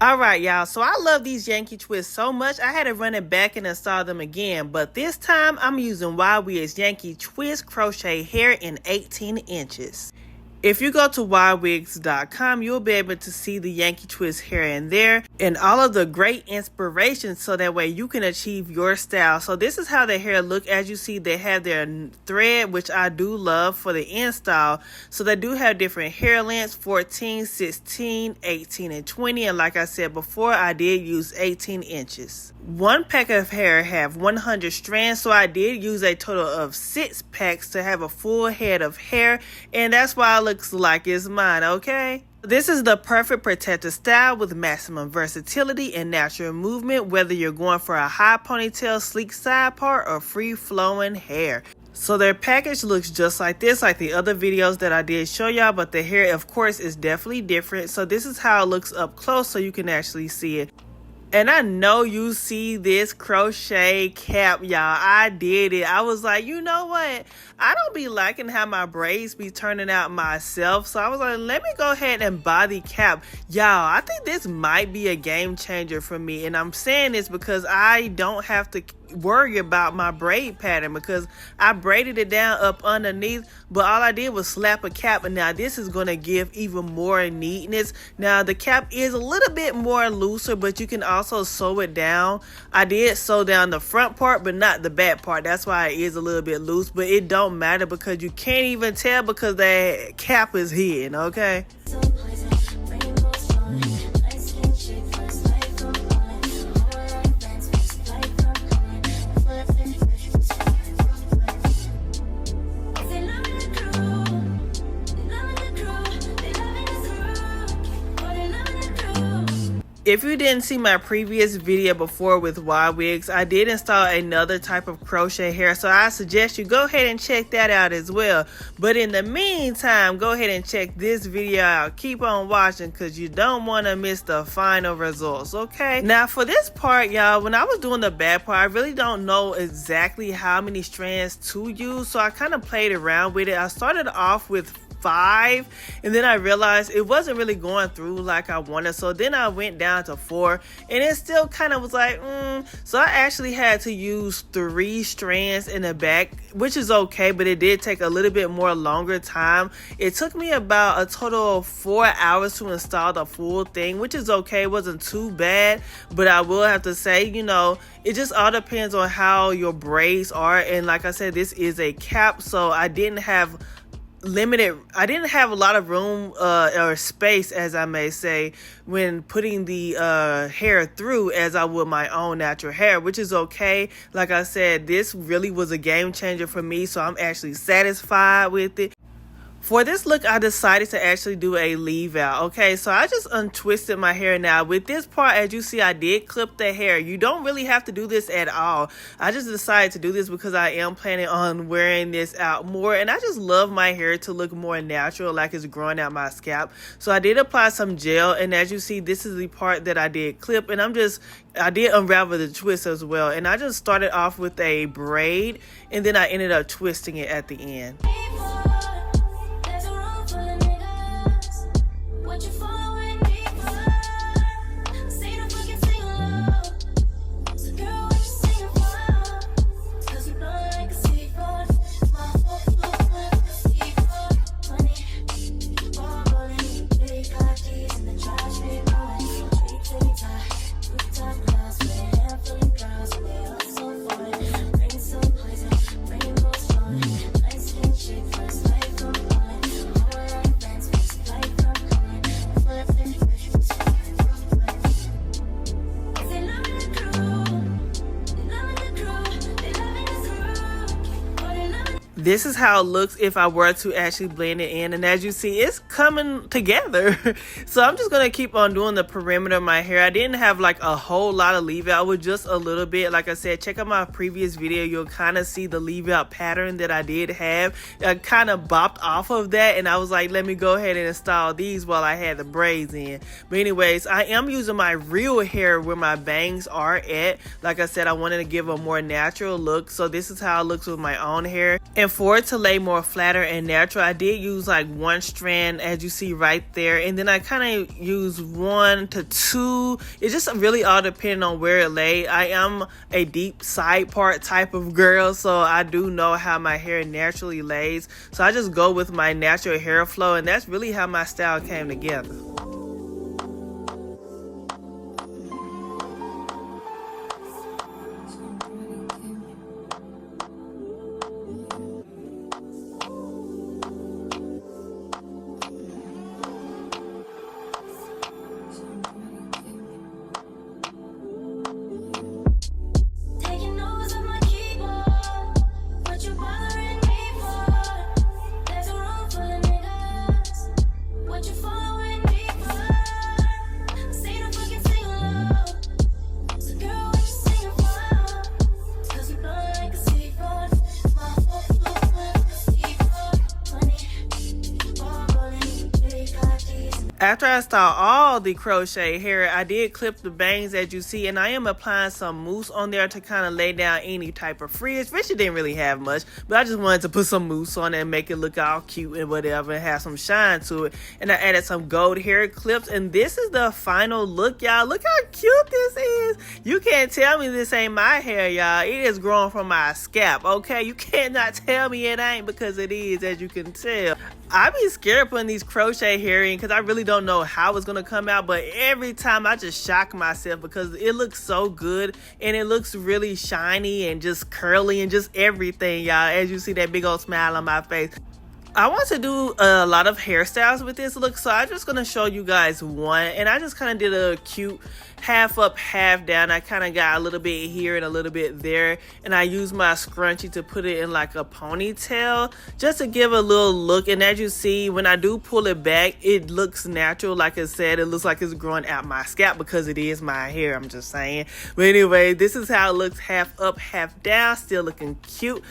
Alright y'all, so I love these Yanky Twists so much I had to run it back and install them again, but this time I'm using Ywigs Yanky Twist crochet hair in 18 inches. If you go to Ywigs.com, you'll be able to see the Yanky Twist hair in there and all of the great inspiration so that way you can achieve your style. So this is how the hair look. As you see, they have their thread, which I do love for the install. So they do have different hair lengths, 14, 16, 18, and 20. And like I said before, I did use 18 inches. One pack of hair have 100 strands, so I did use a total of 6 packs to have a full head of hair, and that's why it looks like it's mine, okay? This is the perfect protective style with maximum versatility and natural movement, whether you're going for a high ponytail, sleek side part, or free-flowing hair. So their package looks just like this, like the other videos that I did show y'all, but the hair, of course, is definitely different. So this is how it looks up close so you can actually see it. And I know you see this crochet cap, y'all. I did it. I was like, you know what? I don't be liking how my braids be turning out myself. So I was like, let me go ahead and buy the cap. Y'all, I think this might be a game changer for me. And I'm saying this because I don't have to worry about my braid pattern because I braided it down up underneath, but all I did was slap a cap, and now this is going to give even more neatness. Now the cap is a little bit more looser, but you can also sew it down. I did sew down the front part but not the back part. That's why it is a little bit loose, but it don't matter because you can't even tell because the cap is hidden, okay? If you didn't see my previous video before with Ywigs, I did install another type of crochet hair, so I suggest you go ahead and check that out as well. But in the meantime, go ahead and check this video out. Keep on watching because you don't want to miss the final results, okay? Now for this part, y'all, when I was doing the back part, I really don't know exactly how many strands to use, so I kind of played around with it. I started off with 5, and then I realized it wasn't really going through like I wanted, so then I went down to 4, and it still kind of was like so I actually had to use 3 strands in the back, which is okay, but it did take a little bit more longer time. It took me about a total of 4 hours to install the full thing, which is okay. It wasn't too bad, but I will have to say, you know, it just all depends on how your braids are. And like I said, this is a cap, so I didn't have a lot of room or space, as I may say, when putting the hair through as I would my own natural hair, which is okay. Like I said, this really was a game changer for me, so I'm actually satisfied with it. For this look, I decided to actually do a leave out. Okay, so I just untwisted my hair. Now with this part, as you see, I did clip the hair. You don't really have to do this at all. I just decided to do this because I am planning on wearing this out more, and I just love my hair to look more natural, like it's growing out my scalp. So I did apply some gel, and as you see, this is the part that I did clip, and I did unravel the twist as well. And I just started off with a braid, and then I ended up twisting it at the end. This is how it looks if I were to actually blend it in, and as you see, it's coming together. So I'm just gonna keep on doing the perimeter of my hair. I didn't have like a whole lot of leave out, with just a little bit. Like I said, check out my previous video. You'll kind of see the leave out pattern that I did have. I kind of bopped off of that, and I was like, let me go ahead and install these while I had the braids in. But anyways, I am using my real hair where my bangs are at. Like I said, I wanted to give a more natural look, so this is how it looks with my own hair. And for it to lay more flatter and natural, I did use like one strand, as you see right there, and then I kind of use 1 to 2. It just really all depending on where it lay. I am a deep side part type of girl, so I do know how my hair naturally lays, so I just go with my natural hair flow, and that's really how my style came together. After I install all the crochet hair, I did clip the bangs as you see, and I am applying some mousse on there to kind of lay down any type of frizz, which it didn't really have much, but I just wanted to put some mousse on it and make it look all cute and whatever and have some shine to it. And I added some gold hair clips, and this is the final look, y'all. Look how cute this is. You can't tell me this ain't my hair, y'all. It is growing from my scalp, okay? You cannot tell me it ain't, because it is, as you can tell. I be scared putting these crochet hair in because I really don't know how it's gonna come out, but every time I just shock myself because it looks so good and it looks really shiny and just curly and just everything, y'all. As you see that big old smile on my face. I want to do a lot of hairstyles with this look, so I'm just going to show you guys one, and I just kind of did a cute half up, half down. I kind of got a little bit here and a little bit there, and I used my scrunchie to put it in like a ponytail just to give a little look. And as you see, when I do pull it back, it looks natural. Like I said, it looks like it's growing out my scalp because it is my hair, I'm just saying. But anyway, this is how it looks, half up, half down, still looking cute.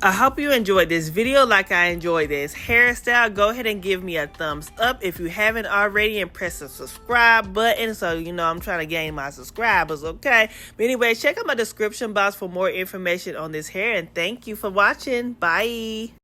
I hope you enjoyed this video like I enjoyed this hairstyle. Go ahead and give me a thumbs up if you haven't already, and press the subscribe button so you know I'm trying to gain my subscribers, okay? But anyway, check out my description box for more information on this hair, and thank you for watching. Bye.